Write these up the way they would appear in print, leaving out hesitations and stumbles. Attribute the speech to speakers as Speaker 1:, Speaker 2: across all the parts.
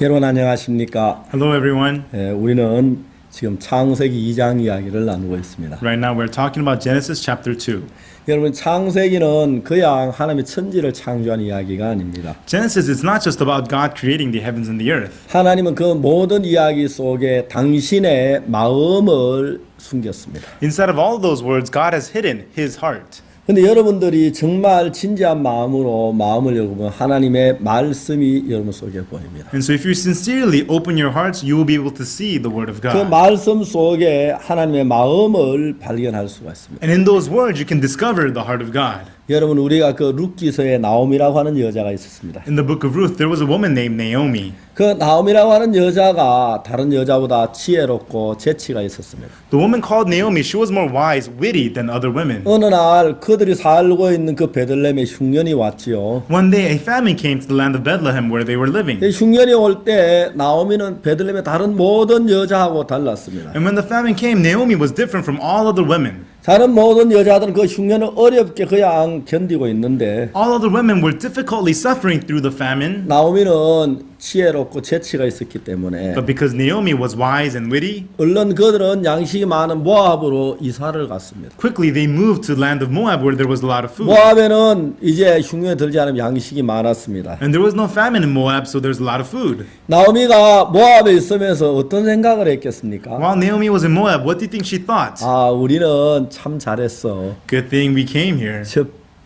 Speaker 1: 여러분 안녕하십니까?
Speaker 2: Hello, everyone.
Speaker 1: 우리는 지금 창세기 2장 이야기를 나누고 있습니다.
Speaker 2: Right now, we're talking about Genesis chapter 2.
Speaker 1: 여러분 창세기는 그냥 하나님의 천지를 창조한 이야기가 아닙니다.
Speaker 2: Genesis is not just about God creating the heavens and the earth.
Speaker 1: 하나님은 그 모든 이야기 속에 당신의 마음을 숨겼습니다.
Speaker 2: Inside of all those words, God has hidden His heart.
Speaker 1: 근데 여러분들이 정말 진지한 마음으로 마음을 열어보면 하나님의 말씀이 여러분 속에 보입니다.
Speaker 2: And so, if you sincerely open your hearts, you will be able to see the Word of
Speaker 1: 그
Speaker 2: God.
Speaker 1: 말씀 속에 하나님의 마음을 발견할 수가 있습니다.
Speaker 2: And in those words, you can discover the heart of God.
Speaker 1: 여러분 우리가 그 룻기서에 나옴이라고 하는 여자가 있었습니다.
Speaker 2: In the book of Ruth, there was a woman named Naomi.
Speaker 1: 그 나옴이라고 하는 여자가 다른 여자보다 지혜롭고 재치가 있었습니다.
Speaker 2: The woman called Naomi, she was more wise, witty than other women.
Speaker 1: 어느 날 그들이 살고 있는 그 베들레헴에 흉년이 왔지요.
Speaker 2: One day, a famine came to the land of Bethlehem where they were living.
Speaker 1: 이 흉년이 올 때 나오미는 베들레헴의 다른 모든 여자하고 달랐습니다.
Speaker 2: And when the famine came, Naomi was different from all other women.
Speaker 1: 다른 모든 여자들은 그 흉년을 어렵게 그냥 견디고 있는데
Speaker 2: All other women were difficultly suffering through the famine,
Speaker 1: 나오미는 지혜롭고 재치가 있었기 때문에
Speaker 2: but because Naomi was wise and witty,
Speaker 1: 얼른 그들은 양식이 많은 모압으로 이사를 갔습니다.
Speaker 2: quickly they moved to the land of Moab where there was a lot of food.
Speaker 1: 모압에는 이제 흉년이 들지 않으면 양식이 많았습니다.
Speaker 2: And there was no famine in Moab, so there's a lot of food.
Speaker 1: 나오미가 모압에 있으면서 어떤 생각을 했겠습니까?
Speaker 2: While Naomi was in Moab, what do you think she thought?
Speaker 1: 아, 우리는 참 잘했어.
Speaker 2: Good thing we came here.
Speaker 1: 저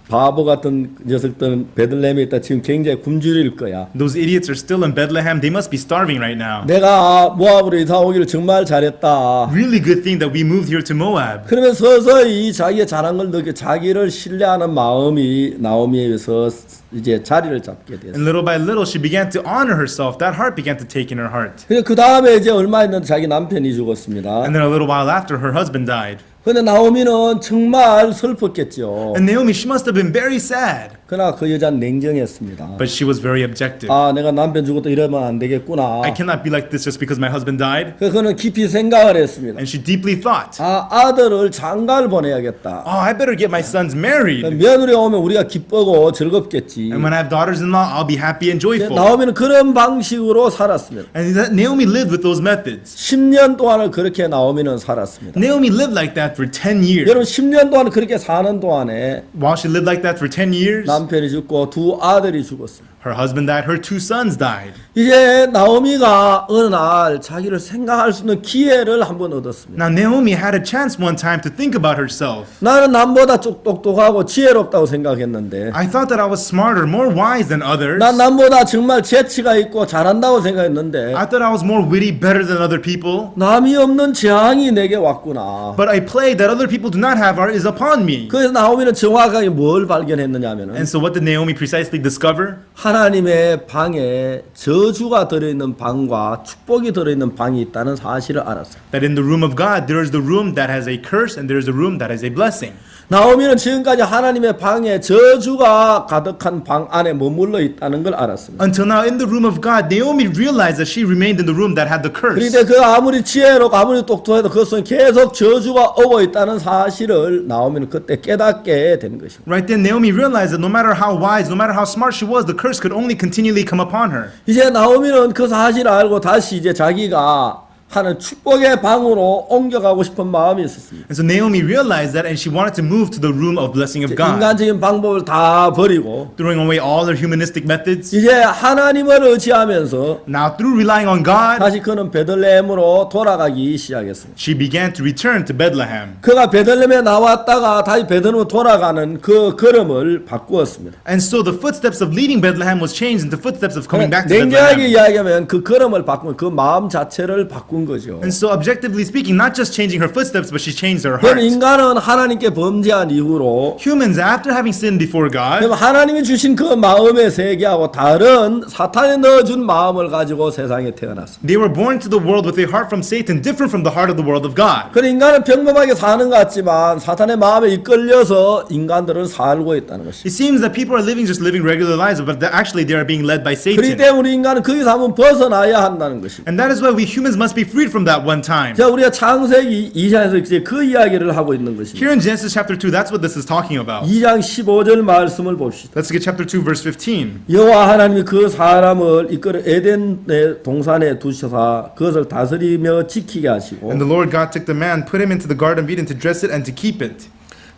Speaker 1: 바보 같은 녀석들은 베들레헴에 있다 지금 굉장히 굶주릴 거야.
Speaker 2: Those idiots are still in Bethlehem. They must be starving right now.
Speaker 1: 내가 모압으로 이사 오기를 정말 잘했다.
Speaker 2: Really good thing that we moved here to Moab.
Speaker 1: 그러면 서서히 자기의 잘한 걸 느끼 자기를 신뢰하는 마음이 나오미에서 이제 자리를 잡게 됐어요.
Speaker 2: And little by little, she began to honor herself. That heart began to take in her heart.
Speaker 1: 그 다음에 이제 얼마 있는데 자기 남편이 죽었습니다.
Speaker 2: And then a little while after, her husband died.
Speaker 1: 근데 나오미는 정말 슬펐겠죠.
Speaker 2: And Naomi, she must have been very sad.
Speaker 1: 그러나 그 여자는 냉정했습니다.
Speaker 2: But she was very objective.
Speaker 1: 아, 내가 남편 죽었다 이러면 안 되겠구나.
Speaker 2: I cannot be like this just because my husband died.
Speaker 1: 그는 깊이 생각을 했습니다.
Speaker 2: And she deeply thought,
Speaker 1: 아, 아들을 장가를 보내야겠다.
Speaker 2: oh, I better get my sons married.
Speaker 1: 며느리가 오면 우리가 기쁘고 즐겁겠지.
Speaker 2: And when I have daughters-in-law, I'll be happy and joyful.
Speaker 1: 나오미는 그런 방식으로 살았습니다.
Speaker 2: And Naomi lived with those methods.
Speaker 1: 10년 동안을 그렇게 나오미는 살았습니다.
Speaker 2: Naomi lived like that for 10 years.
Speaker 1: 여러분 10년 동안 그렇게 사는 동안에
Speaker 2: While she lived like that for 10 years,
Speaker 1: 남편이 죽고 두 아들이 죽었습니다.
Speaker 2: her husband died, her 2 sons died.
Speaker 1: 이제 나오미가 어느 날 자기를 생각할 수 있는 기회를 한번 얻었습니다.
Speaker 2: Now Naomi had a chance one time to think about herself.
Speaker 1: 나는 남보다 똑똑하고 지혜롭다고 생각했는데
Speaker 2: I thought that I was smarter, more wise than others.
Speaker 1: 난 남보다 정말 재치가 있고 잘한다고 생각했는데
Speaker 2: I thought I was more witty, better than other people.
Speaker 1: 남이 없는 재앙이 내게 왔구나.
Speaker 2: But a plague that other people do not have is upon me.
Speaker 1: 그래서 나오미는 정확하게 뭘 발견했느냐면은
Speaker 2: And so what did Naomi precisely discover?
Speaker 1: 하나님의 방에 저주가 들어있는 방과 축복이 들어있는 방이 있다는 사실을 알았어요.
Speaker 2: That in the room of God, there is the room that has a curse and there is a room that has a blessing.
Speaker 1: 나오미는 지금까지 하나님의 방에 저주가 가득한 방 안에 머물러 있다는 걸 알았습니다.
Speaker 2: Until now, in the room of God, Naomi realized that she remained in the room that had the curse.
Speaker 1: 그런데 그 아무리 지혜롭고 아무리 똑똑해도 그 속에 계속 저주가 오고 있다는 사실을 나오미는 그때 깨닫게 된 것입니다.
Speaker 2: Right then, Naomi realized that no matter how wise, no matter how smart she was, the curse could only continually come upon her.
Speaker 1: 이제 나오미는 그 사실을 알고 다시 이제 자기가 하는 축복의 방으로 옮겨가고 싶은 마음이 있었습니다.
Speaker 2: And so Naomi realized that and she wanted to move to the room of blessing of God.
Speaker 1: 인간적인 방법을 다 버리고
Speaker 2: Throwing away all their humanistic methods.
Speaker 1: 이제 하나님을 의지하면서
Speaker 2: Now, through relying on God,
Speaker 1: 다시 그는 베들레헴으로 돌아가기 시작했습니다.
Speaker 2: she began to return to Bethlehem.
Speaker 1: 그가 베들레헴에 나왔다가 다시 베들레헴으로 돌아가는 그 걸음을 바꾸었습니다.
Speaker 2: And so the footsteps of leading Bethlehem was changed into footsteps of coming back to
Speaker 1: 냉정하게
Speaker 2: Bethlehem.
Speaker 1: 이야기하면 그 걸음을 바꾼 그 마음 자체를 바꾼 거죠.
Speaker 2: And so objectively speaking, not just changing her footsteps, but she changed her
Speaker 1: 그럼
Speaker 2: heart.
Speaker 1: 인간은 하나님께 범죄한 이후로
Speaker 2: Humans, after having sinned before God,
Speaker 1: 그럼 하나님이 주신 그 마음의 세계하고 다른 사탄이 넣어준 마음을 가지고 세상에 태어났습니다.
Speaker 2: they were born to the world with a heart from Satan, different from the heart of the world of God.
Speaker 1: 그럼 인간은 평범하게 사는 것 같지만 사탄의 마음에 이끌려서 인간들은 살고 있다는 것입니다.
Speaker 2: It seems that people are just living regular lives, but actually they are being led by
Speaker 1: 그렇기
Speaker 2: Satan.
Speaker 1: 때문에 우리 인간은 거기서 한번 벗어나야 한다는 것입니다.
Speaker 2: And that is why we humans must be freed from that one time.
Speaker 1: 자, 우리가 창세기 2장에서 이제 그 이야기를 하고 있는 것입니다.
Speaker 2: Here in Genesis chapter 2, that's what this is talking about.
Speaker 1: 2장 15절 말씀을 봅시다.
Speaker 2: Let's get chapter 2, verse 15.
Speaker 1: 여호와 하나님이 그 사람을 이끌어 에덴의 동산에 두셔서 그것을 다스리며 지키게 하시고
Speaker 2: And the Lord God took the man, put him into the garden of Eden to dress it and to keep it.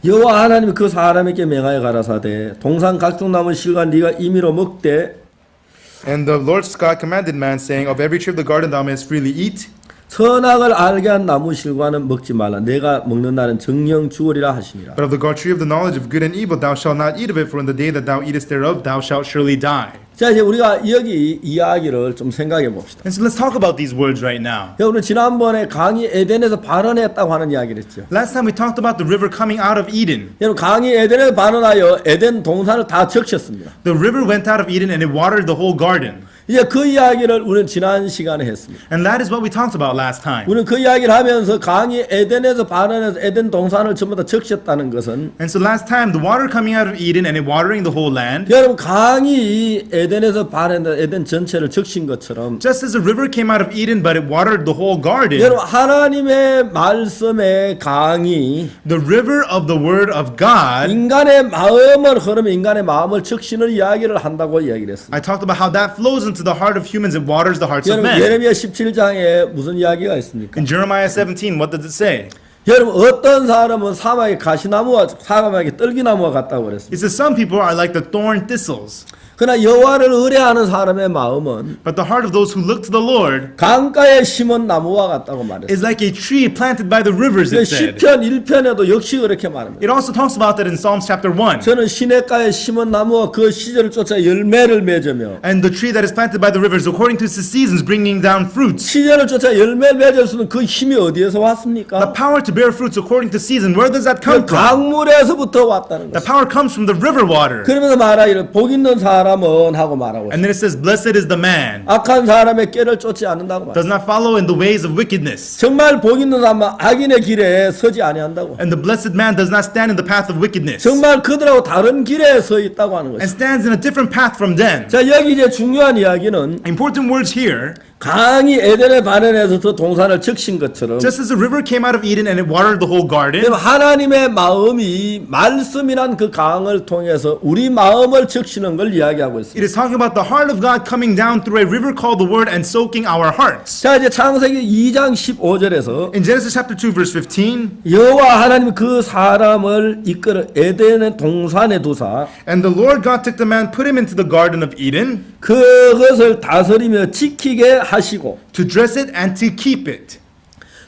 Speaker 1: 여호와 하나님이 그 사람에게 명하여 가라사대 동산 각종 나무 실과 네가 임의로 먹되
Speaker 2: And the Lord God commanded man, saying, Of every tree of the garden thou mayest freely eat,
Speaker 1: 선악을 알게 한 나무 실과는 먹지 말라. 내가 먹는 날은 정령 죽으리라 하시니라.
Speaker 2: but of the tree of the knowledge of good and evil thou shalt not eat of it, for in the day that thou eatest thereof thou shalt surely die.
Speaker 1: 자, 이제 우리가 여기 이야기를 좀 생각해 봅시다.
Speaker 2: And so let's talk about these words right now.
Speaker 1: 여러분 지난번에 강이 에덴에서 발원했다고 하는 이야기를 했죠.
Speaker 2: Last time we talked about the river coming out of Eden.
Speaker 1: 여러분 강이 에덴에서 발원하여 에덴 동산을 다 적셨습니다.
Speaker 2: The river went out of Eden and it watered the whole garden.
Speaker 1: 이제 그 이야기를 우리는 지난 시간에 했습니다.
Speaker 2: And that is what we talked about last time.
Speaker 1: 우리는 그 이야기를 하면서 강이 에덴에서 발원해서 에덴 동산을 전부 다 적셨다는 것은
Speaker 2: And so last time, the water coming out of Eden and it watering the whole land,
Speaker 1: 여러분 강이 에덴에서 발원해서 에덴 전체를 적신 것처럼
Speaker 2: just as the river came out of Eden but it watered the whole garden,
Speaker 1: 여러분 하나님의 말씀의 강이
Speaker 2: the river of the word of God,
Speaker 1: 인간의 마음을 흐르며 인간의 마음을 적신을 이야기를 한다고 이야기를 했습니다.
Speaker 2: I talked about how that flows into the heart of humans, it waters the hearts of
Speaker 1: 여러분
Speaker 2: men.
Speaker 1: 예레미야 17장에 무슨 이야기가 있습니까?
Speaker 2: In Jeremiah 17, what does it say?
Speaker 1: 여러분 어떤 사람은 사막의 가시나무와 사막의 떨기나무와 같다고 그랬습니다.
Speaker 2: It says some people are like the thorn thistles,
Speaker 1: 그러나 여호와를 의뢰하는 사람의 마음은
Speaker 2: but the heart of those who look to the Lord
Speaker 1: 강가에 심은 나무와 같다고 말했습니다.
Speaker 2: is like a tree planted by the rivers, it said.
Speaker 1: 시편 1편에도 역시 그렇게 말합니다.
Speaker 2: It also talks about that in Psalms chapter 1.
Speaker 1: 저는 시냇가에 심은 나무와 그 시절을 쫓아 열매를 맺으며
Speaker 2: And the tree that is planted by the rivers, according to the seasons, bringing down fruits.
Speaker 1: 시절을 쫓아 열매를 맺을 수는 그 힘이 어디에서
Speaker 2: The
Speaker 1: 왔습니까?
Speaker 2: power to bear fruits according to season, where does that come from?
Speaker 1: 강물에서부터 왔다는
Speaker 2: The
Speaker 1: 것입니다.
Speaker 2: power comes from the river water.
Speaker 1: 그러면서 말하기를 복 있는 사람은 하고 말하고 있습니다.
Speaker 2: And then it says, blessed is the man,
Speaker 1: 악한 사람의 꾀를 쫓지 않는다고 말합니다.
Speaker 2: does not follow in the ways of wickedness.
Speaker 1: 정말 복 있는 사람은 악인의 길에 서지 아니한다고.
Speaker 2: And the blessed man does not stand in the path of wickedness.
Speaker 1: 정말 그들하고 다른 길에 서 있다고 하는
Speaker 2: And
Speaker 1: 것입니다.
Speaker 2: stands in a different path from them.
Speaker 1: 자, 여기 이제 중요한 이야기는
Speaker 2: Important words here.
Speaker 1: 강이 에덴의 발원에서 그 동산을 적신 것처럼
Speaker 2: Just as the river came out of Eden and it watered the whole garden,
Speaker 1: 하나님의 마음이 말씀이란 그 강을 통해서 우리 마음을 적시는 걸 이야기하고
Speaker 2: it
Speaker 1: 있습니다.
Speaker 2: is talking about the heart of God coming down through a river called the word and soaking our hearts.
Speaker 1: 자, 이제 창세기 2장 15절에서
Speaker 2: In Genesis chapter 2 verse 15,
Speaker 1: 여호와 하나님이 그 사람을 이끌어 에덴의 동산에 두사
Speaker 2: and the Lord God took the man, put him into the garden of Eden
Speaker 1: 그것을 다스리며 지키게 하시고.
Speaker 2: to dress it and to keep it.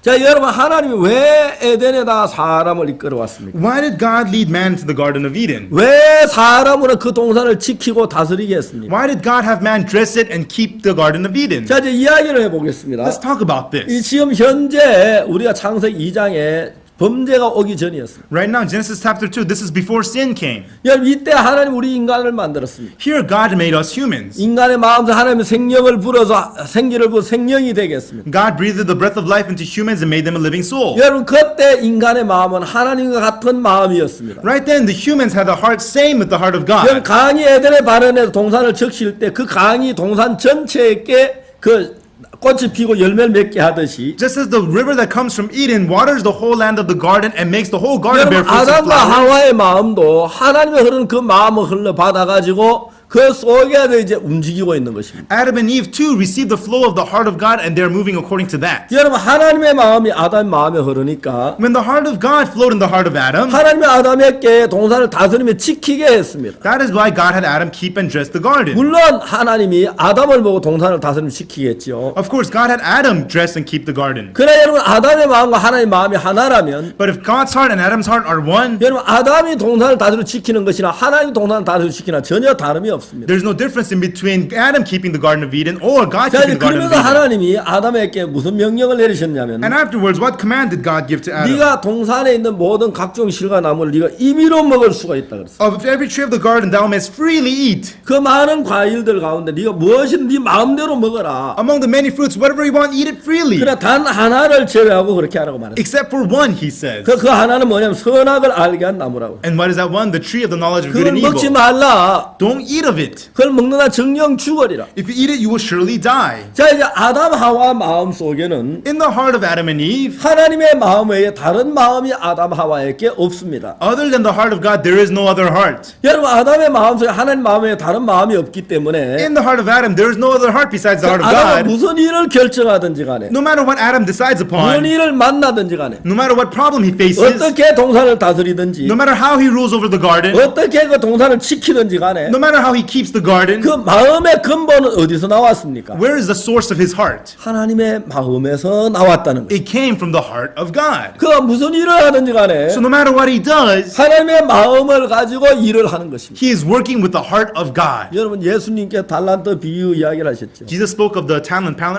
Speaker 1: 자, 여러분 하나님이 왜 에덴에다 사람을 이끌어 왔습니까?
Speaker 2: Why did God lead man to the garden of Eden?
Speaker 1: 왜 사람으로 그 동산을 지키고 다스리게 했습니까?
Speaker 2: Why did God have man dress it and keep the garden of Eden?
Speaker 1: 자, 이제 이야기를 해보겠습니다.
Speaker 2: Let's talk about
Speaker 1: 이
Speaker 2: this.
Speaker 1: 지금 현재 우리가 창세기 2장에 범죄가 오기 전이었습니다.
Speaker 2: Right now, Genesis chapter 2, this is before sin came.
Speaker 1: 여러분 이때 하나님 우리 인간을 만들었습니다.
Speaker 2: Here, God made us humans.
Speaker 1: 인간의 마음속 하나님의 생명을 불어서 생기를 부어 생명이 되게 했습니다.
Speaker 2: God breathed the breath of life into humans and made them a living soul.
Speaker 1: 여러분 그때 인간의 마음은 하나님과 같은 마음이었습니다.
Speaker 2: Right then, the humans had a heart same with the heart of
Speaker 1: 여러분
Speaker 2: God.
Speaker 1: 강이 에덴의 발원에서 동산을 적실 때 그 강이 동산 전체에게 그 꽃이 피고 열매를 맺게 하듯이
Speaker 2: Just as the river that comes from Eden waters the whole land of the garden and makes the whole garden bear
Speaker 1: 여러분
Speaker 2: fruits and
Speaker 1: 아담과
Speaker 2: flowers.
Speaker 1: 하와의 마음도 하나님의 흐르는 그 마음을 흘러 받아가지고 그 속에서 이제 움직이고 있는 것입니다.
Speaker 2: Adam and Eve too received the flow of the heart of God and they're moving according to that.
Speaker 1: 여러분 하나님의 마음이 아담의 마음에 흐르니까
Speaker 2: When the heart of God flowed in the heart of Adam,
Speaker 1: 하나님이 아담에게 동산을 다스리며 지키게 했습니다.
Speaker 2: that is why God had Adam keep and dress the garden.
Speaker 1: 물론 하나님이 아담을 보고 동산을 다스리며 지키겠죠.
Speaker 2: Of course, God had Adam dress and keep the garden.
Speaker 1: 그러나 여러분 아담의 마음과 하나님의 마음이 하나라면
Speaker 2: But if God's heart and Adam's heart are one,
Speaker 1: 여러분 아담이 동산을 다스리며 지키는 것이나 하나님이 동산을 다스리며 지키나 전혀 다름이 없습니다.
Speaker 2: there's no difference in between Adam keeping the Garden of Eden or God
Speaker 1: 자, 이제
Speaker 2: keeping the Garden of
Speaker 1: 그러면서
Speaker 2: Eden.
Speaker 1: 하나님이 아담에게 무슨 명령을 내리셨냐면
Speaker 2: And afterwards, what command did God give to Adam?
Speaker 1: 네가 동산에 있는 모든 각종 실과 나무를 네가 임의로 먹을 수가 있다 그랬어.
Speaker 2: Of every tree of the garden thou mayest freely eat.
Speaker 1: 그 많은 과일들 가운데 네가 무엇이든 네 마음대로 먹어라.
Speaker 2: Among the many fruits, whatever you want, eat it freely.
Speaker 1: 그러나 단 하나를 제외하고 그렇게 하라고 말했어.
Speaker 2: Except for one, he says.
Speaker 1: 그 하나는 뭐냐면 선악을 알게 한 나무라고.
Speaker 2: And what is that one? The tree of the knowledge of good
Speaker 1: 그걸
Speaker 2: and evil.
Speaker 1: 먹지 말라.
Speaker 2: Don't eat of it.
Speaker 1: 그걸 먹는다 정령 죽으리라.
Speaker 2: If you eat it, you will surely die.
Speaker 1: 자, 이제 아담 하와 마음 속에는
Speaker 2: In the heart of Adam and Eve,
Speaker 1: 하나님의 마음 외에 다른 마음이 아담 하와에게 없습니다.
Speaker 2: other than the heart of God, there is no other heart.
Speaker 1: 여러분, 아담의 마음 속에 하나님 마음 외에 다른 마음이 없기 때문에
Speaker 2: In the heart of Adam, there is no other heart besides the heart of
Speaker 1: 아담은
Speaker 2: God.
Speaker 1: 무슨 일을 결정하든지 간에
Speaker 2: No matter what Adam decides
Speaker 1: 무슨
Speaker 2: upon,
Speaker 1: 일을 만나든지 간에
Speaker 2: no matter what problem he faces,
Speaker 1: 어떻게 동산을 다스리든지
Speaker 2: no matter how he rules over the garden,
Speaker 1: 어떻게 그 동산을 지키든지 간에
Speaker 2: no matter how he keeps the garden,
Speaker 1: 그 마음의 근본은 어디서 나왔습니까?
Speaker 2: where is the source of his heart?
Speaker 1: 하나님의 마음에서 나왔다는 거예요.
Speaker 2: It came from the heart of God.
Speaker 1: 그가 무슨 일을 하든지 간에
Speaker 2: So no matter what he does,
Speaker 1: 하나님의 마음을 가지고 일을 하는 것입니다.
Speaker 2: he is working with the heart of God.
Speaker 1: 여러분, 예수님께 달란트 비유 이야기를 하셨죠.
Speaker 2: Jesus spoke of the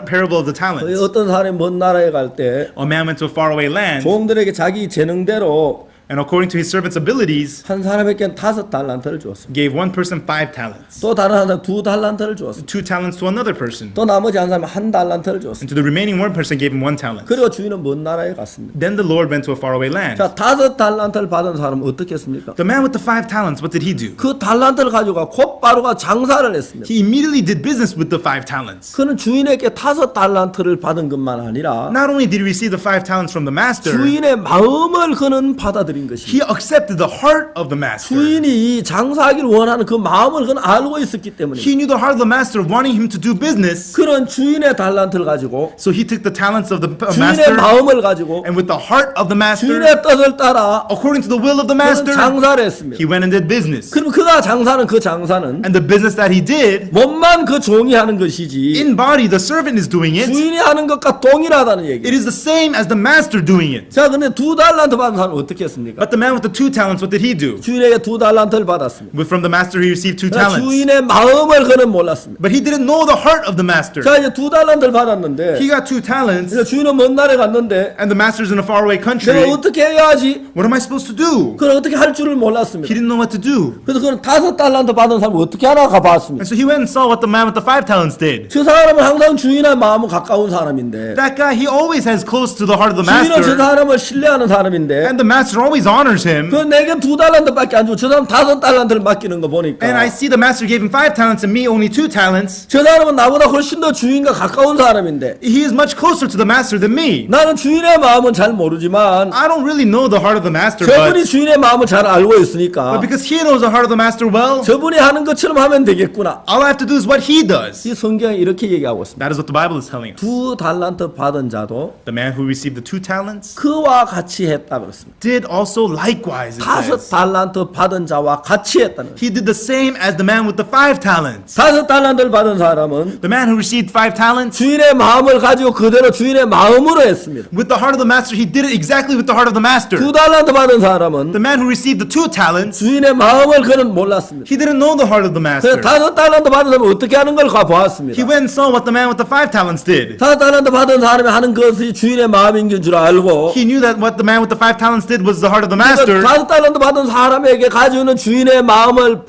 Speaker 2: parable of the talents.
Speaker 1: 어떤 사람이 먼 나라에 갈 때
Speaker 2: A man went to a faraway land,
Speaker 1: 종들에게 자기 재능대로
Speaker 2: and according to his servant's abilities,
Speaker 1: 한 사람에게는 5달란트를 주었습니다.
Speaker 2: gave one person 5 talents,
Speaker 1: 또 다른 한 사람 2달란트를 주었습니다.
Speaker 2: 2 talents to another person,
Speaker 1: 또 나머지 한 사람은 1달란트를
Speaker 2: and
Speaker 1: 주었습니다.
Speaker 2: to the remaining one person gave him 1 talent.
Speaker 1: 그리고 주인은 먼 나라에 갔습니다.
Speaker 2: Then the Lord went to a faraway land.
Speaker 1: 자, 5달란트를 받은 사람은 어떻게 했습니까?
Speaker 2: The man with the 5 talents, what did he do?
Speaker 1: 그 달란트를 가지고 곧바로가 장사를 했습니다.
Speaker 2: He immediately did business with the 5 talents.
Speaker 1: 그는 주인에게 5달란트를 받은 것만 아니라
Speaker 2: Not only did he receive the 5 talents from the master,
Speaker 1: 주인의 마음을 그는 받아들인 것입니다.
Speaker 2: he accepted the heart of the master.
Speaker 1: 주인이 이 장사하기를 원하는 그 마음을 그는 알고 있었기 때문에
Speaker 2: He knew the heart of the master wanting him to do business.
Speaker 1: 그런 주인의 달란트를 가지고
Speaker 2: So he took the talents of the
Speaker 1: 주인의
Speaker 2: master,
Speaker 1: 마음을 가지고
Speaker 2: and with the heart of the master,
Speaker 1: 주인의 뜻을 따라
Speaker 2: according to the will of the
Speaker 1: 그는
Speaker 2: master,
Speaker 1: 장사를 했습니다.
Speaker 2: he went and did business.
Speaker 1: 그럼 그가 장사는 그 장사는
Speaker 2: And the business that he did,
Speaker 1: 몸만 그 종이 하는 것이지
Speaker 2: in body, the servant is doing it.
Speaker 1: 주인이 하는 것과 동일하다는 얘기.
Speaker 2: It is the same as the master doing it.
Speaker 1: 자, 근데 2달란트 받은 사람은 어떻게 했습니까?
Speaker 2: But the man with the 2 talents, what did he do?
Speaker 1: 주인에게 2달란트를 받았습니다.
Speaker 2: From the master, he received 2
Speaker 1: 그러나
Speaker 2: talents.
Speaker 1: 주인의 마음을 그는 몰랐습니다.
Speaker 2: But he didn't know the heart of the master.
Speaker 1: 자, 이제 2달란트를 받았는데
Speaker 2: He got 2 talents,
Speaker 1: 이제 주인은 먼 나라에 갔는데
Speaker 2: and the master's in a faraway
Speaker 1: 내가
Speaker 2: country.
Speaker 1: 어떻게 해야지?
Speaker 2: What am I supposed to do?
Speaker 1: 그는 어떻게 할 줄을
Speaker 2: He
Speaker 1: 몰랐습니다.
Speaker 2: didn't know what to do.
Speaker 1: 그래서 그는 5달란트 받은 사람을 어떻게 하나 가봤습니다.
Speaker 2: And so he went and saw what the man with the 5 talents did.
Speaker 1: 저 사람은 항상 주인의 마음은 가까운 사람인데
Speaker 2: That guy, he always has close to the heart of the
Speaker 1: 주인은 저
Speaker 2: master,
Speaker 1: 사람을 신뢰하는 사람인데
Speaker 2: and the master always honors him.
Speaker 1: 그 내게 2달란트밖에 안 주고 저 사람 5달란트를 맡기는 거 보니까
Speaker 2: And I see the master gave him 5 talents and me only 2 talents.
Speaker 1: 저 사람은 나보다 훨씬 더 주인과 가까운 사람인데
Speaker 2: He is much closer to the master than me.
Speaker 1: 나는 주인의 마음은 잘 모르지만
Speaker 2: I don't really know the heart of the master,
Speaker 1: 저분이
Speaker 2: but
Speaker 1: 주인의 마음을 잘 알고 있으니까
Speaker 2: because he knows the heart of the master well,
Speaker 1: 저분이 하는 것처럼 하면 되겠구나.
Speaker 2: all I have to do is what he does.
Speaker 1: 이 성경이 이렇게 얘기하고 있습니다.
Speaker 2: That is what the Bible is telling us.
Speaker 1: 2달란트 받은 자도
Speaker 2: The man who received the 2 talents
Speaker 1: 그와 같이 했다 그렇습니다.
Speaker 2: did also likewise, it says.
Speaker 1: 5달란트 받은 자와 같이 했다는 거예요.
Speaker 2: He did the same as the man with the 5 talents.
Speaker 1: 5달란트를 받은 사람은
Speaker 2: The man who received 5 talents,
Speaker 1: 주인의 마음을 가지고 그대로 주인의 마음으로 했습니다.
Speaker 2: with the heart of the master, he did it exactly with the heart of the master.
Speaker 1: 2달란트 받은 사람은
Speaker 2: The man who received the 2 talents,
Speaker 1: 주인의 마음을 그는 몰랐습니다.
Speaker 2: he didn't know the heart of the
Speaker 1: 그래서
Speaker 2: master.
Speaker 1: 5달란트 받은 사람은 어떻게 하는 걸 가보았습니다.
Speaker 2: He went and saw what the man with the 5 talents did.
Speaker 1: 5달란트 받은 사람이 하는 것이 주인의 마음인 줄 알고
Speaker 2: He knew that what the man with the 5 talents did was the heart of the master.
Speaker 1: 5달란트 받은 사람에게 가지고 있는 주인의 마음을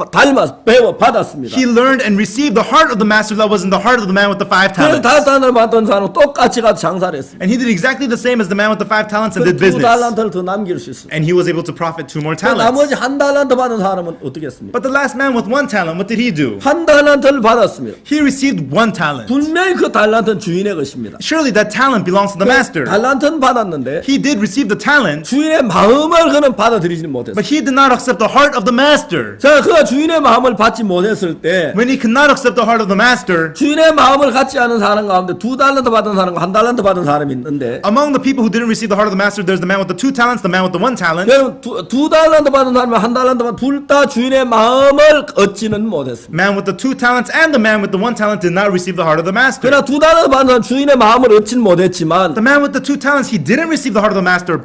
Speaker 1: 배워 받았습니다.
Speaker 2: He learned and received the heart of the master that was in the heart of the man with the 5
Speaker 1: 그래서
Speaker 2: talents.
Speaker 1: 5달란트 받은 사람은 똑같이 가서 장사를 했습니다.
Speaker 2: And he did exactly the same as the man with the 5 talents and did business.
Speaker 1: 2달란트를 더 남길 수 있어요.
Speaker 2: And he was able to profit 2 more
Speaker 1: 나머지
Speaker 2: talents.
Speaker 1: 1달란트 받은 사람은 어떻게 했습니까?
Speaker 2: But the last man with 1 talent, what did he do?
Speaker 1: 1달란트를 받았습니다.
Speaker 2: He received 1 talent.
Speaker 1: 분명히 그 달란트는 주인의 것입니다.
Speaker 2: Surely that talent belongs to the master.
Speaker 1: 달란트는 받았는데
Speaker 2: He did receive the talent,
Speaker 1: 주인의 마음을 그는 받아들이지는 못했어요.
Speaker 2: but he did not accept the heart of the master.
Speaker 1: 자, 그가 주인의 마음을 받지 못했을 때
Speaker 2: When he could not accept the heart of the master,
Speaker 1: 주인의 마음을 갖지 않은 사람 가운데 2달란트 받은 사람과 1달란트 받은 사람이 있는데
Speaker 2: among the people who didn't receive the heart of the master, there's the man with the 2 talents, the man with the 1 talent.
Speaker 1: 여러분 2달란트 받은 사람과 1달란트 받은 둘 다 주인의 마음을 얻지는 못했습니다.
Speaker 2: Man with the 2 talents and the man with the 1 talent did not receive the heart of the master.
Speaker 1: 그러나 2달란트 받은 사람 주인의 마음을 얻지는 못했지만
Speaker 2: The man with the 2 talents, he didn't receive the heart of the master,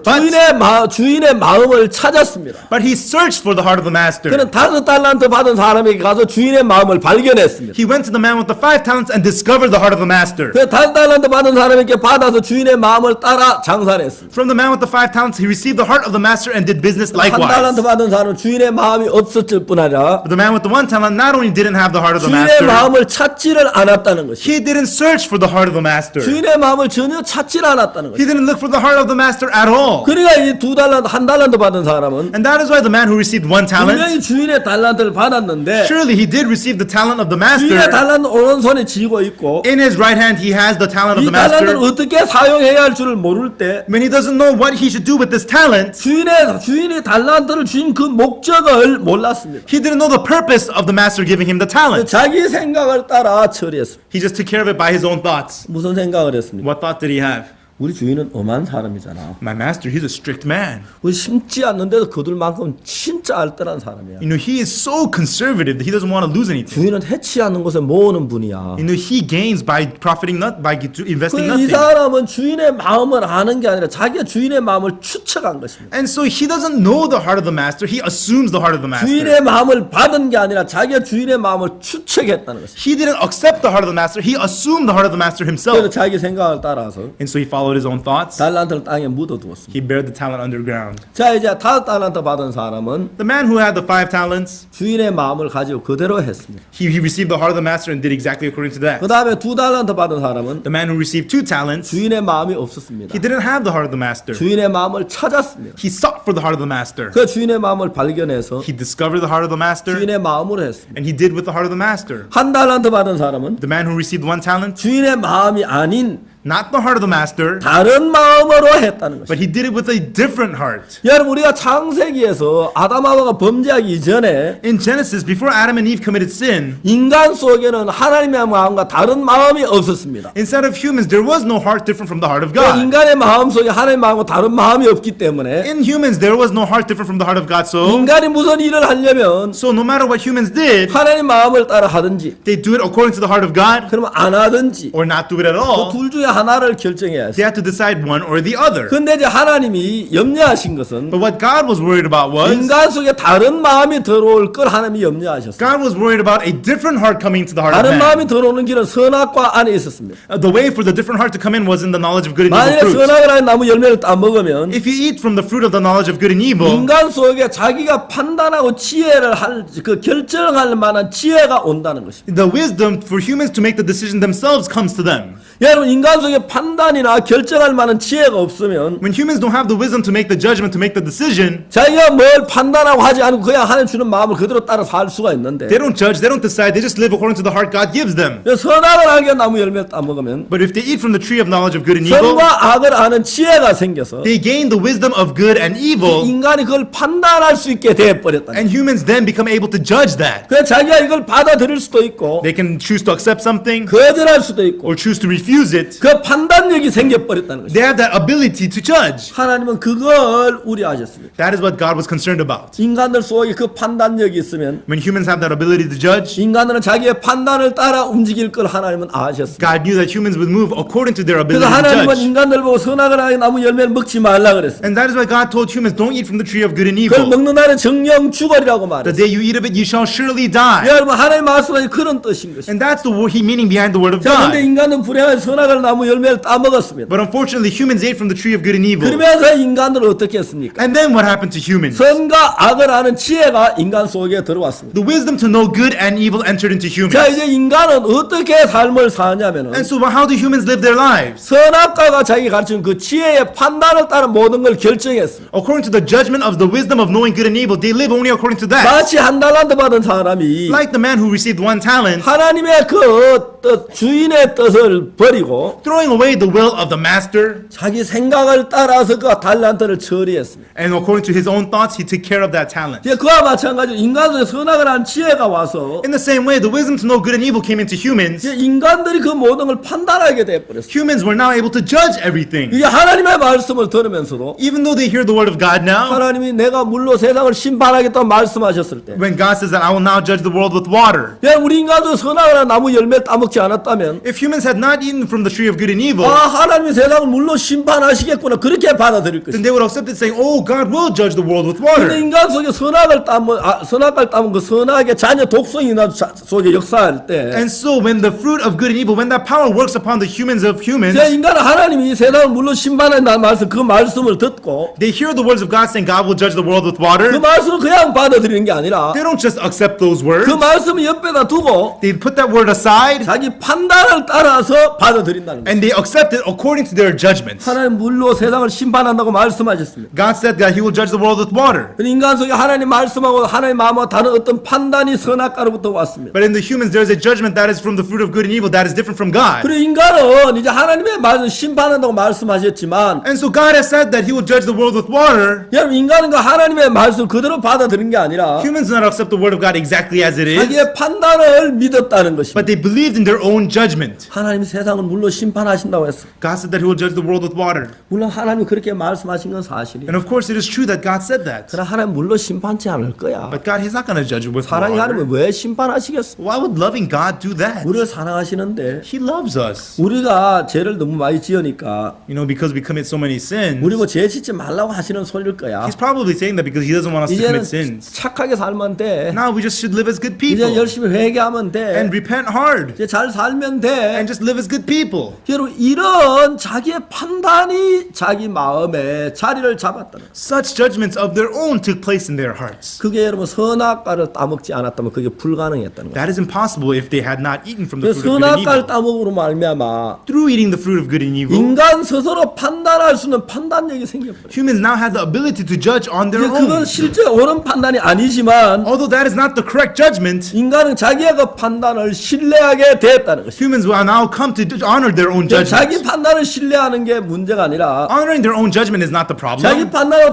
Speaker 1: 주인의 마음을 찾았습니다.
Speaker 2: but he searched for the heart of the master.
Speaker 1: 그는 5달란트 받은 사람에게 가서 주인의 마음을 발견했습니다.
Speaker 2: He went to the man with the 5 talents and discovered the heart of the master.
Speaker 1: 그 5달란트 받은 사람에게 받아서 주인의 마음을 따라 장사를 했습니다.
Speaker 2: From the man with the 5 talents, he received the heart of the master and did business likewise.
Speaker 1: 1달란트 받은 사람은 주인의 마음이 없었을 뿐 아니라
Speaker 2: But the man with the 1 talent not only didn't have the heart of the
Speaker 1: 주인의
Speaker 2: master,
Speaker 1: 마음을 찾지를 않았다는 것이.
Speaker 2: he didn't search for the heart of the master.
Speaker 1: 주인의 마음을 전혀 찾지를 않았다는 것이.
Speaker 2: He didn't look for the heart of the master at all.
Speaker 1: 그러니까 이 2달란트, 한 달란트 받은 사람은
Speaker 2: And that is why the man who received 1 talent,
Speaker 1: 분명히 주인의 달란트를 받았는데
Speaker 2: surely he did receive the talent of the
Speaker 1: 주인의
Speaker 2: master.
Speaker 1: 달란트 오른손에 쥐고 있고
Speaker 2: In his right hand he has the talent of
Speaker 1: 이
Speaker 2: the master.
Speaker 1: 달란트를 어떻게 사용해야 할 줄을 모를 때
Speaker 2: When he doesn't know what he should do with this talent,
Speaker 1: 주인이 달란트를 준 그 목적을 몰랐습니다.
Speaker 2: he didn't know the purpose of the master giving him the talent.
Speaker 1: 자기 생각을 따라 처리했습니다.
Speaker 2: He just took care of it by his own thoughts.
Speaker 1: 무슨 생각을 했습니까?
Speaker 2: What thought did he have?
Speaker 1: 우리 주인은 엄한 사람이잖아.
Speaker 2: My master, he's a strict man.
Speaker 1: 우리 심지 않는데도 거둘만큼 진짜 알뜰한 사람이야.
Speaker 2: You know, he is so conservative that he doesn't want to lose anything.
Speaker 1: 주인은 해치 않는 것에 모으는 분이야.
Speaker 2: You know, he gains by profiting not by investing
Speaker 1: 이
Speaker 2: nothing.
Speaker 1: 사람은 주인의 마음을 아는 게 아니라 자기가 주인의 마음을 추측한 것입니다.
Speaker 2: And so he doesn't know the heart of the master, he assumes the heart of the master.
Speaker 1: 주인의 마음을 받은 게 아니라 자기가 주인의 마음을 추측했다는 것입니다.
Speaker 2: He didn't accept the heart of the master, he assumed the heart of the master
Speaker 1: 그래서
Speaker 2: himself.
Speaker 1: 자기 생각을 따라서
Speaker 2: And so he followed his own thoughts.
Speaker 1: 달란트를 땅에 묻어두었습니다.
Speaker 2: He buried the talent underground.
Speaker 1: 자, 이제 5달란트 받은 사람은
Speaker 2: The man who had the 5 talents,
Speaker 1: 주인의 마음을 가지고 그대로 했습니다.
Speaker 2: he received the heart of the master and did exactly according to that.
Speaker 1: 그 다음에 2달란트 받은 사람은
Speaker 2: The man who received 2 talents,
Speaker 1: 주인의 마음이 없었습니다.
Speaker 2: he didn't have the heart of the master.
Speaker 1: 주인의 마음을 찾았습니다.
Speaker 2: He sought for the heart of the master.
Speaker 1: 그 주인의 마음을 발견해서
Speaker 2: He discovered the heart of the master,
Speaker 1: 주인의 마음으로 했습니다.
Speaker 2: and he did with the heart of the master.
Speaker 1: 1달란트 받은 사람은
Speaker 2: The man who received 1 talent,
Speaker 1: 주인의 마음이 아닌
Speaker 2: not the heart of the master,
Speaker 1: 다른 마음으로 했다는 것입니다.
Speaker 2: but he did it with a different heart.
Speaker 1: 여러분, 우리가 창세기에서 아담하와가 범죄하기 이전에
Speaker 2: In Genesis, before Adam and Eve committed sin,
Speaker 1: 인간 속에는 하나님의 마음과 다른 마음이 없었습니다.
Speaker 2: inside of humans, there was no heart different from the heart of
Speaker 1: 그
Speaker 2: God.
Speaker 1: 인간의 마음 속에 하나님의 마음과 다른 마음이 없기 때문에
Speaker 2: In humans, there was no heart different from the heart of God.
Speaker 1: 인간이 무슨 일을 하려면
Speaker 2: So no matter what humans did,
Speaker 1: 하나님 마음을 따라 하든지
Speaker 2: they do it according to the heart of God
Speaker 1: 그러면 안 하든지
Speaker 2: or not do it at all.
Speaker 1: 둘 중에 하나를 결정해야
Speaker 2: They
Speaker 1: 했어요.
Speaker 2: had to decide one or the other.
Speaker 1: 근데 이제 하나님이 염려하신 것은
Speaker 2: But what God was worried about was,
Speaker 1: 인간 속에 다른 마음이 들어올 걸 하나님이 염려하셨어요.
Speaker 2: God was worried about a different heart coming to the heart of
Speaker 1: 다른
Speaker 2: man.
Speaker 1: 마음이 들어오는 길은 선악과 안에 있었습니다.
Speaker 2: The way for the different heart to come in was in the knowledge of good and
Speaker 1: 만약에
Speaker 2: evil fruit.
Speaker 1: 선악을 하는 나무 열매를 따먹으면
Speaker 2: If you eat from the fruit of the knowledge of good and evil,
Speaker 1: 인간 속에 자기가 판단하고 지혜를 할 그 결정할 만한 지혜가 온다는 것입니다.
Speaker 2: the wisdom for humans to make the decision themselves comes to them.
Speaker 1: 여러분, 인간 속에 판단이나 결정할 만한 지혜가 없으면
Speaker 2: When humans don't have the wisdom to make the judgment, to make the decision,
Speaker 1: 자기가 뭘 판단하고 하지 않고 그냥 하나님 주는 마음을 그대로 따라 살 수가 있는데
Speaker 2: they don't judge, they don't decide, they just live according to the heart God gives them.
Speaker 1: 선악을 알게 나무 열매를 따먹으면
Speaker 2: But if they eat from the tree of knowledge of good and evil,
Speaker 1: 선과 악을 아는 지혜가 생겨서
Speaker 2: they gain the wisdom of good and evil,
Speaker 1: 인간이 그걸 판단할 수 있게 돼버렸다.
Speaker 2: and humans then become able to judge that.
Speaker 1: 그래서 자기가 이걸 받아들일 수도 있고
Speaker 2: They can choose to accept something
Speaker 1: 거절할 수도 있고
Speaker 2: or choose to refuse it.
Speaker 1: 그 판단력이 생겨버렸다는 것이죠.
Speaker 2: They have that ability to judge.
Speaker 1: 하나님은 그걸 우려하셨습니다.
Speaker 2: That is what God was concerned about.
Speaker 1: 인간들 속에 그 판단력이 있으면
Speaker 2: When humans have that ability to judge,
Speaker 1: 인간들은 자기의 판단을 따라 움직일 걸 하나님은 아셨습니다.
Speaker 2: God knew that humans would move according to their ability
Speaker 1: 그래서
Speaker 2: to
Speaker 1: 하나님은
Speaker 2: judge.
Speaker 1: 인간들 보고 선악을 하게 나무 열매를 먹지 말라 그랬어요.
Speaker 2: And that is why God told humans, don't eat from the tree of good and
Speaker 1: 그걸
Speaker 2: evil.
Speaker 1: 먹는 날은 정령 죽으리라고
Speaker 2: The
Speaker 1: 말했어요.
Speaker 2: day you eat of it, you shall surely die.
Speaker 1: 여러분, 하나님 말씀은 그런 뜻인 것입니다.
Speaker 2: And that's the meaning behind the word of
Speaker 1: 자, 근데
Speaker 2: God.
Speaker 1: 인간은 불행한 선악을 나무 열매를 따먹었습니다.
Speaker 2: But unfortunately, humans ate from the tree of good and evil.
Speaker 1: 그러면서 인간들은 어떻게 했습니까?
Speaker 2: And then what happened to humans?
Speaker 1: 선과 악을 아는 지혜가 인간 속에 들어왔습니다.
Speaker 2: The wisdom to know good and evil entered into humans.
Speaker 1: 자, 이제 인간은 어떻게 삶을 사냐면은
Speaker 2: And so how do humans live their lives?
Speaker 1: 선악과가 자기 가르친 그 지혜의 판단을 따라 모든 걸 결정했습니다.
Speaker 2: According to the judgment of the wisdom of knowing good and evil, they live only according to that.
Speaker 1: 마치 1달란트 받은 사람이
Speaker 2: Like the man who received 1 talent,
Speaker 1: 하나님의 그 뜻, 주인의 뜻을 버리고
Speaker 2: throwing away the will of the master,
Speaker 1: 자기 생각을 따라서 그 달란트를 처리했습니다.
Speaker 2: and according to his own thoughts, he took care of that talent.
Speaker 1: 이제 그와 마찬가지로 인간 속에 선악을 한 지혜가 와서
Speaker 2: In the same way, the wisdom to know good and evil came into humans.
Speaker 1: 이제 인간들이 그 모든 걸 판단하게 돼버렸어요.
Speaker 2: Humans were now able to judge everything.
Speaker 1: 이제 하나님의 말씀을 들으면서도
Speaker 2: Even though they hear the word of God now,
Speaker 1: 하나님이 내가 물로 세상을 심판하겠다고 말씀하셨을 때
Speaker 2: when God says that I will now judge the world with water,
Speaker 1: 야, 우리 인간도 선악을 한 나무 열매 따먹지 않았다면
Speaker 2: if humans had not eaten from the tree of good and evil,
Speaker 1: 아, 하나님이 세상을 물로 심판하시겠구나 그렇게 받아들일
Speaker 2: then
Speaker 1: 것이다.
Speaker 2: they would accept it saying, oh, God will judge the world with
Speaker 1: 근데
Speaker 2: water.
Speaker 1: 인간 속에 선악을 따면 그 선악의 자녀 독성이 나 속에 역사할 때
Speaker 2: And so when the fruit of good and evil, when that power works upon the humans of humans,
Speaker 1: 이제 인간은 하나님이 세상을 물로 심판한다는 말씀 그 말씀을 듣고
Speaker 2: they hear the words of God saying God will judge the world with
Speaker 1: 그
Speaker 2: water.
Speaker 1: 말씀을 그냥 받아들이는 게 아니라
Speaker 2: They don't just accept those words.
Speaker 1: 그 말씀을 옆에다 두고
Speaker 2: They put that word aside
Speaker 1: 자기 판단을 따라서 받아들인다는 거예요.
Speaker 2: And they accept it according to their judgments.
Speaker 1: 하나님 물로 세상을 심판한다고 말씀하셨습니다.
Speaker 2: God said that He will judge the world with water.
Speaker 1: 인간 속에 하나님 말씀하고 하나님 마음과 다른 어떤 판단이 선악과로부터 왔습니다.
Speaker 2: But in the humans, there is a judgment that is from the fruit of good and evil that is different from God.
Speaker 1: 그리고 인간은 이제 하나님의 말씀 심판한다고 말씀하셨지만
Speaker 2: And so God has said that He will judge the world with water.
Speaker 1: 여러분 인간은 그 하나님의 말씀 그대로 받아들인 게 아니라
Speaker 2: Humans do not accept the word of God exactly as it is,
Speaker 1: 자기의 판단을 믿었다는 것입니다.
Speaker 2: but they believed in their own judgment.
Speaker 1: 하나님이 세상을 물로 심판하신다고 했어.
Speaker 2: God said that He will judge the world with water.
Speaker 1: 물론 하나님이 그렇게 말씀하신 건 사실이에요.
Speaker 2: And of course, it is true that God said that.
Speaker 1: 그러나 하나님 물로 심판치 않을 거야.
Speaker 2: But God, He's not going to judge it with
Speaker 1: 사랑이
Speaker 2: water.
Speaker 1: 하나님을 왜 심판하시겠어?
Speaker 2: Why would loving God do that?
Speaker 1: 우리를 사랑하시는데
Speaker 2: He loves us.
Speaker 1: 우리가 죄를 너무 많이 지으니까
Speaker 2: You know, because we commit so many sins.
Speaker 1: 우리 뭐 죄 짓지 말라고 하시는 소리일 거야.
Speaker 2: He's probably saying that because He doesn't want us to
Speaker 1: 이제는
Speaker 2: commit sins.
Speaker 1: 착하게 살면 돼.
Speaker 2: Now we just should live as good
Speaker 1: 이제
Speaker 2: people
Speaker 1: 열심히 회개하면 돼.
Speaker 2: and repent hard
Speaker 1: 이제 잘 살면 돼.
Speaker 2: and just live as good people.
Speaker 1: 여러분 이런 자기의 판단이 자기 마음에 자리를 잡았다는 거예요.
Speaker 2: Such judgments of their own took place in their hearts.
Speaker 1: 그게 여러분 선악과를 따먹지 않았다면 그게 불가능했다는 거예요.
Speaker 2: That is impossible if they had not eaten from the
Speaker 1: 그
Speaker 2: fruit of good and
Speaker 1: 선악과를
Speaker 2: evil.
Speaker 1: 따먹으로 말미암아
Speaker 2: Through eating the fruit of good and evil,
Speaker 1: 인간 스스로 판단할 수 있는 판단력이 생겨버려요.
Speaker 2: humans now have the ability to judge on their
Speaker 1: 이제 그건
Speaker 2: own.
Speaker 1: 실제 옳은 판단이 아니지만
Speaker 2: Although that is not the correct judgment,
Speaker 1: 인간은 자기의 그 판단을 신뢰하게 됐다는 것이죠.
Speaker 2: humans will now come to honor their own
Speaker 1: 자기
Speaker 2: judgment.
Speaker 1: 판단을 신뢰하는 게 문제가 아니라
Speaker 2: Honoring their own judgment is not the
Speaker 1: 자기
Speaker 2: problem.
Speaker 1: 판단하고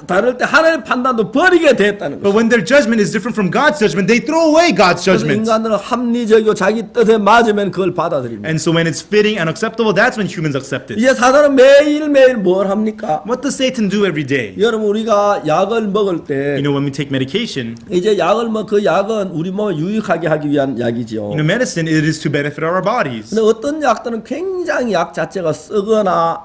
Speaker 1: 다를 때 하나님의 판단도 버리게 됐다는
Speaker 2: But
Speaker 1: 거죠.
Speaker 2: when their judgment is different from God's judgment, they throw away God's
Speaker 1: 그래서
Speaker 2: judgment.
Speaker 1: 인간들은 합리적이고 자기 뜻에 맞으면 그걸 받아들입니다.
Speaker 2: And so when it's fitting and acceptable, that's when humans accept it.
Speaker 1: 이제 사단은 매일매일 뭘 합니까?
Speaker 2: What does Satan do every day?
Speaker 1: 여러분 우리가 약을 먹을 때
Speaker 2: You know, when we take medication,
Speaker 1: 이제 약을 그 약은 우리 몸에 유익하게 하기 위한 약이죠.
Speaker 2: you know, medicine, it is to benefit our bodies.
Speaker 1: 근데 어떤 약들은 굉장히 약 자체가 쓰거나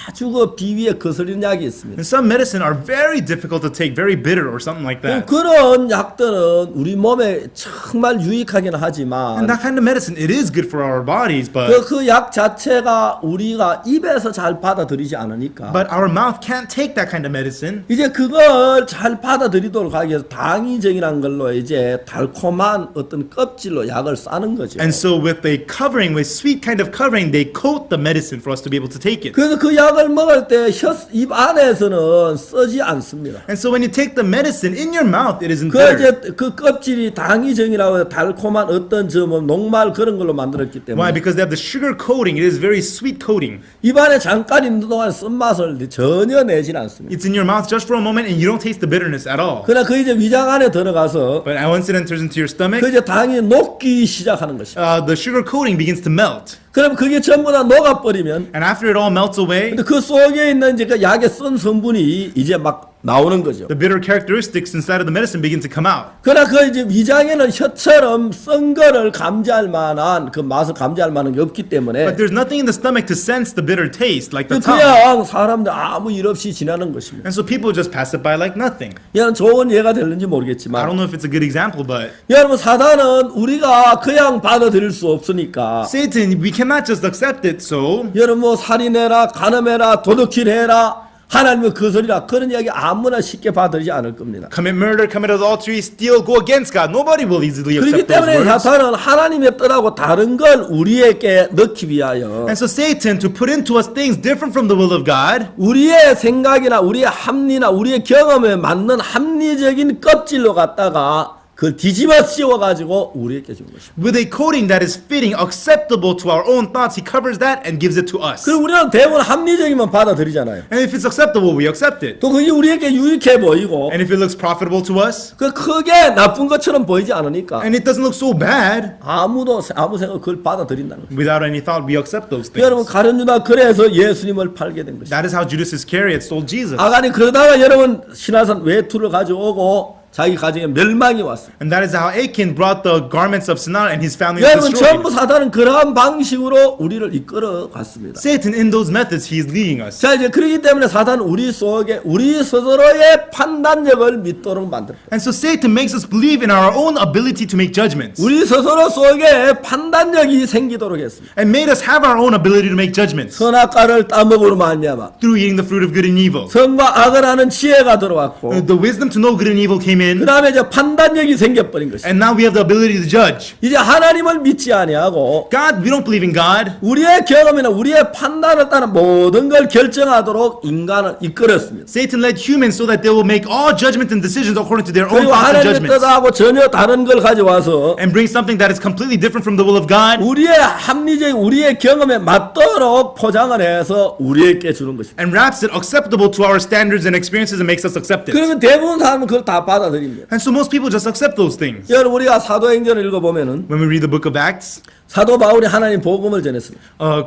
Speaker 1: 아주 그 비위에 거스리는 약이 있습니다.
Speaker 2: And some medicine are very difficult to take, very bitter or something like that.
Speaker 1: 그런 약들은 우리 몸에 정말 유익하긴 하지만
Speaker 2: And that kind of medicine, it is good for our bodies, but
Speaker 1: 그 약 자체가 우리가 입에서 잘 받아들이지 않으니까
Speaker 2: our mouth can't take that kind of medicine.
Speaker 1: 이제 그걸 잘 받아들이도록 하기 위해서 당위적이라는 걸로 이제 달콤한 어떤 껍질로 약을 싸는 거죠.
Speaker 2: And so with a covering, with sweet kind of covering, they coat the medicine for us to be able to take it.
Speaker 1: 그래서 그 약을 먹을 때 입 안에서는 쓰지 않습니다.
Speaker 2: And so when you take the medicine in your mouth, it isn't
Speaker 1: 그
Speaker 2: bitter.
Speaker 1: 이제 그 껍질이 당위정이라고 해서 달콤한 어떤 뭐 녹말 그런 걸로 만들었기
Speaker 2: Why?
Speaker 1: 때문에
Speaker 2: Because they have the sugar coating. It is very sweet coating.
Speaker 1: 입 안에 잠깐 있는 동안 쓴맛을 전혀 내진 않습니다.
Speaker 2: It's in your mouth just for a moment, and you don't taste the bitterness at all.
Speaker 1: 그러나 그 이제 위장 안에 들어가서
Speaker 2: But once it enters into your stomach,
Speaker 1: 그 이제 당이 녹기 시작하는 것입니다.
Speaker 2: the sugar coating begins to melt.
Speaker 1: 그럼 그게 전부 다 녹아버리면
Speaker 2: And after it all melts away,
Speaker 1: 근데 그 속에 있는 이제 그 약의 쓴 성분이 이제 막 나오는 거죠.
Speaker 2: the bitter characteristics inside of the medicine begin to come out.
Speaker 1: 그러나 그 이제 위장에는 혀처럼 쓴 거를 감지할 만한 그 맛을 감지할 만한 게 없기 때문에
Speaker 2: But there's nothing in the stomach to sense the bitter taste like the tongue.
Speaker 1: 그냥 사람들 아무 일 없이 지나는 것입니다.
Speaker 2: And so people just pass it by like nothing.
Speaker 1: 이건 좋은 예가 될는지
Speaker 2: I
Speaker 1: 모르겠지만
Speaker 2: don't know if it's a good example, but
Speaker 1: 여러분 사단은 우리가 그냥 받아들일 수 없으니까
Speaker 2: Satan, we cannot just accept it. So
Speaker 1: 여러분 뭐 살인해라 가늠해라 도둑질해라 하나님의 거스리라 그런 이야기 아무나 쉽게 받아들이지 않을 겁니다.
Speaker 2: commit murder, commit adultery, steal, go against God. Nobody will easily
Speaker 1: 그렇기
Speaker 2: accept those
Speaker 1: 때문에
Speaker 2: words.
Speaker 1: 사탄은 하나님의 뜻하고 다른 걸 우리에게 넣기 위하여
Speaker 2: And so Satan, to put into us things different from the will of God,
Speaker 1: 우리의 생각이나 우리의 합리나 우리의 경험에 맞는 합리적인 껍질로 갖다가 그걸 뒤집어 씌워가지고 우리에게 준 것입니다.
Speaker 2: with a coating that is fitting, acceptable to our own thoughts, he covers that and gives it to us.
Speaker 1: 그리고 우리는 대부분 합리적이면 받아들이잖아요.
Speaker 2: And if it's acceptable, we accept it.
Speaker 1: 또 그게 우리에게 유익해 보이고
Speaker 2: And if it looks profitable to us,
Speaker 1: 그 크게 나쁜 것처럼 보이지 않으니까
Speaker 2: and it doesn't look so bad,
Speaker 1: 아무 생각 그걸 받아들인다는 거예요.
Speaker 2: without any thought, we accept those
Speaker 1: 여러분
Speaker 2: things.
Speaker 1: 가룟 유다 그래서 예수님을 팔게 된 것입니다.
Speaker 2: That is how Judas Iscariot stole Jesus.
Speaker 1: 아간이 그러다가 여러분 신화산 외투를 가져오고 자기 가정에 멸망이 왔습니다.
Speaker 2: And that is how Achan brought the garments of Sinar and his family was
Speaker 1: 여러분 전부
Speaker 2: destroyed.
Speaker 1: 사단은 그러한 방식으로 우리를 이끌어 갔습니다.
Speaker 2: Satan, in those methods, he is leading us.
Speaker 1: 자 이제 그렇기 때문에 사단은 우리 속에 우리 스스로의 판단력을 믿도록 만듭니다.
Speaker 2: And so Satan makes us believe in our own ability to make judgments.
Speaker 1: 우리 스스로 속에 판단력이 생기도록 했습니다.
Speaker 2: And made us have our own ability to make judgments.
Speaker 1: 선악과를 따먹으로 말미암아
Speaker 2: Through eating the fruit of good and evil.
Speaker 1: 선과 악을 아는 지혜가 들어왔고
Speaker 2: The wisdom to know good and evil came in.
Speaker 1: 그 다음에 이제 판단력이 생겨버린 것이죠.
Speaker 2: And now we have the ability to judge.
Speaker 1: 이제 하나님을 믿지 아니하고
Speaker 2: God, we don't believe in God.
Speaker 1: 우리의 경험이나 우리의 판단을 따라 모든 걸 결정하도록 인간을 이끌었습니다.
Speaker 2: Satan led humans so that they will make all judgments and decisions according to their own
Speaker 1: 그리고
Speaker 2: thoughts and
Speaker 1: 하나님의
Speaker 2: judgments.
Speaker 1: 뜻하고 전혀 다른 걸 가져와서
Speaker 2: And bring something that is completely different from the will of God.
Speaker 1: 우리의 합리적인 우리의 경험에 맞도록 포장을 해서 우리에게 주는 것입니다.
Speaker 2: And wraps it acceptable to our standards and experiences and makes us accept it.
Speaker 1: 그러면 대부분 사람은 그걸 다 받아들입니다.
Speaker 2: And so most people just accept those things.
Speaker 1: 여러분 우리가 사도행전을 읽어보면은
Speaker 2: When we read the book of Acts,
Speaker 1: 사도 바울이 하나님 복음을 전했습니다.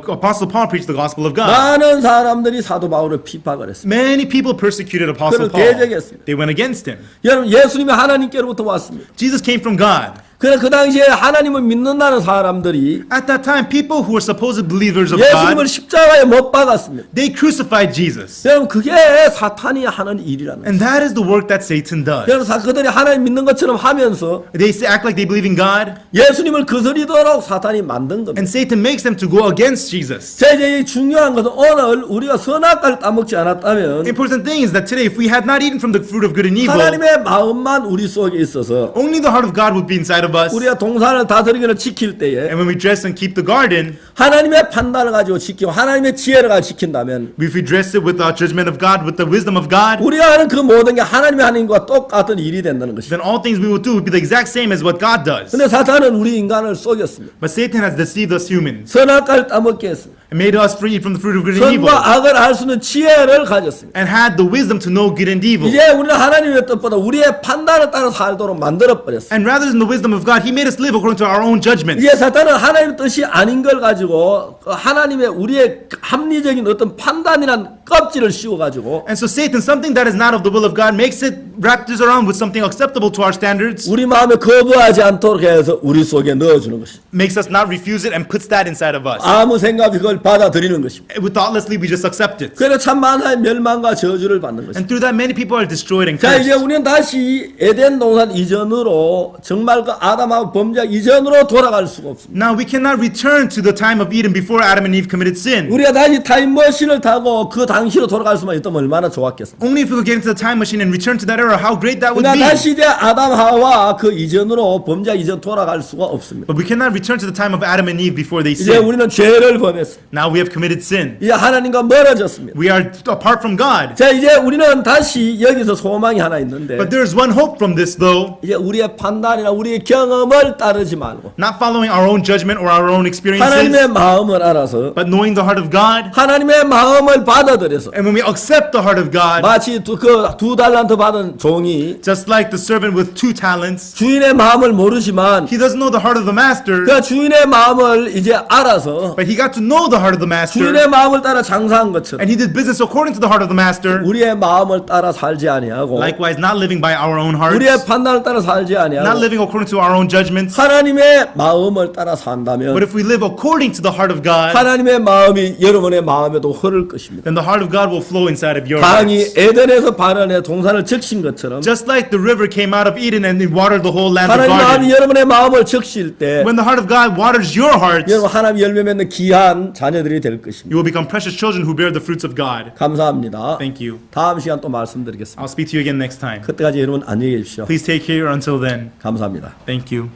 Speaker 2: Apostle Paul preached the gospel of God.
Speaker 1: 많은 사람들이 사도 바울을 핍박을 했습니다.
Speaker 2: Many people persecuted Apostle
Speaker 1: 그를
Speaker 2: Paul.
Speaker 1: 대적했습니다.
Speaker 2: They went against him.
Speaker 1: 여러분 예수님이 하나님께로부터 왔습니다.
Speaker 2: Jesus came from God.
Speaker 1: 그래 그 당시에 하나님을 믿는다는 사람들이
Speaker 2: At that time, people who were supposed believers of
Speaker 1: 예수님을
Speaker 2: God,
Speaker 1: 십자가에 못 박았습니다.
Speaker 2: they crucified Jesus.
Speaker 1: 여러분 그게 사탄이 하는 일이라는 거예요.
Speaker 2: And that is the work that Satan does.
Speaker 1: 여러분 그들이 하나님 믿는 것처럼 하면서
Speaker 2: They act like they believe in God,
Speaker 1: 예수님을 거스리도록 사탄이 만든 겁니다.
Speaker 2: and Satan makes them to go against Jesus.
Speaker 1: 자 이제 이 중요한 것은 오늘 우리가 선악과를 따먹지 않았다면
Speaker 2: Important thing is that today, if we had not eaten from the fruit of good and evil,
Speaker 1: 하나님의 마음만 우리 속에 있어서
Speaker 2: only the heart of God would be inside of us.
Speaker 1: 우리가 동산을 다스리기를 지킬 때에
Speaker 2: And when we dress and keep the garden,
Speaker 1: 하나님의 판단을 가지고 지키고 하나님의 지혜를 가지고 지킨다면
Speaker 2: if we dress it with the judgment of God, with the wisdom of God,
Speaker 1: 우리가 하는 그 모든 게 하나님의 하나님과 똑같은 일이 된다는 것이죠.
Speaker 2: then all things we will do would be the exact same as what God does.
Speaker 1: 근데 사탄은 우리 인간을 속였습니다.
Speaker 2: But Satan has deceived us humans
Speaker 1: 선악과를 따먹게 했습니다.
Speaker 2: and made us free from the fruit of good and evil,
Speaker 1: 선과 악을 알 수 있는 지혜를 가졌습니다.
Speaker 2: and had the wisdom to know good and evil.
Speaker 1: 이제 우리는 하나님의 뜻보다 우리의 판단을 따라 살도록 만들어 버렸어요.
Speaker 2: And rather than the wisdom of God, He made us live according to our own judgment.
Speaker 1: 이제 사탄은 하나님의 뜻이 아닌 걸 가지고 그 하나님의 우리의 합리적인 어떤 판단이란 껍질을 씌워가지고
Speaker 2: And so Satan, something that is not of the will of God, makes it wrapped this around with something acceptable to our standards,
Speaker 1: 우리 마음에 거부하지 않도록 해서 우리 속에 넣어주는 것이.
Speaker 2: makes us not refuse it, and puts that inside of us.
Speaker 1: 아무 생각 없이 그걸 받아들이는 것입니다.
Speaker 2: Thoughtlessly, we just accept it.
Speaker 1: 그래서 참 많은 멸망과 저주를 받는 것입니다.
Speaker 2: And through that, many people are destroyed and
Speaker 1: 자 이제
Speaker 2: cursed.
Speaker 1: 우리는 다시 에덴 동산 이전으로 정말 그 아담하고 범죄 이전으로 돌아갈 수가 없습니다.
Speaker 2: Now, we cannot return to the time of Eden before Adam and Eve committed sin.
Speaker 1: 우리가 다시 타임머신을 타고 그 당시로 돌아갈 수만 있다면 얼마나 좋았겠습니까?
Speaker 2: Only if we could get into the time machine and return to that era, how great that would
Speaker 1: 그러나
Speaker 2: be.
Speaker 1: 다시 이제 아담 하와 그 이전으로 범죄 이전 돌아갈 수가 없습니다.
Speaker 2: But we cannot return to the time of Adam and Eve before they
Speaker 1: 이제
Speaker 2: sinned.
Speaker 1: 우리는 죄를 범했습니다.
Speaker 2: Now we have committed sin.
Speaker 1: 이제 하나님과 멀어졌습니다.
Speaker 2: We are apart from God.
Speaker 1: 자 이제 우리는 다시 여기서 소망이 하나 있는데
Speaker 2: But there is one hope from this, though.
Speaker 1: 이제 우리의 판단이나 우리의 경험을 따르지 말고
Speaker 2: Not following our own judgment or our own experiences,
Speaker 1: 하나님의 마음을 알아서
Speaker 2: but knowing the heart of God.
Speaker 1: 하나님의 마음을 받아들여서
Speaker 2: And when we accept the heart of God,
Speaker 1: 마치 두 달란트 받은 종이
Speaker 2: just like the servant with 2 talents,
Speaker 1: 주인의 마음을 모르지만
Speaker 2: he doesn't know the heart of the master,
Speaker 1: 그 주인의 마음을 이제 알아서
Speaker 2: but he got to know the heart of the master,
Speaker 1: 주인의 마음을 따라 장사한 것처럼
Speaker 2: and he did business according to the heart of the master.
Speaker 1: 우리의 마음을 따라 살지 아니하고
Speaker 2: Likewise, not living by our own hearts,
Speaker 1: 우리의 판단을 따라 살지
Speaker 2: not
Speaker 1: 아니하고
Speaker 2: living according to our own judgments.
Speaker 1: 하나님의 마음을 따라 산다면
Speaker 2: But if we live according to the heart of God,
Speaker 1: 하나님의 마음이 여러분의 마음에도 흐를 것입니다.
Speaker 2: then the heart of God will flow inside of your
Speaker 1: 강이
Speaker 2: hearts.
Speaker 1: 에덴에서 발현해 동산을 적신 것처럼
Speaker 2: Just like the river came out of Eden and it watered the whole land of
Speaker 1: 하나님 마음이
Speaker 2: garden.
Speaker 1: 여러분의 마음을 적실 때
Speaker 2: When the heart of God waters your hearts,
Speaker 1: 여러분 하나님 열매 맺는 귀한 자녀들이 될 것입니다.
Speaker 2: you will become precious children who bear the fruits of God.
Speaker 1: 감사합니다.
Speaker 2: Thank you.
Speaker 1: 다음 시간 또 말씀드리겠습니다.
Speaker 2: I'll speak to you again next time.
Speaker 1: 그때까지 여러분 안녕히 계십시오.
Speaker 2: Please take care until then.
Speaker 1: 감사합니다.
Speaker 2: Thank you.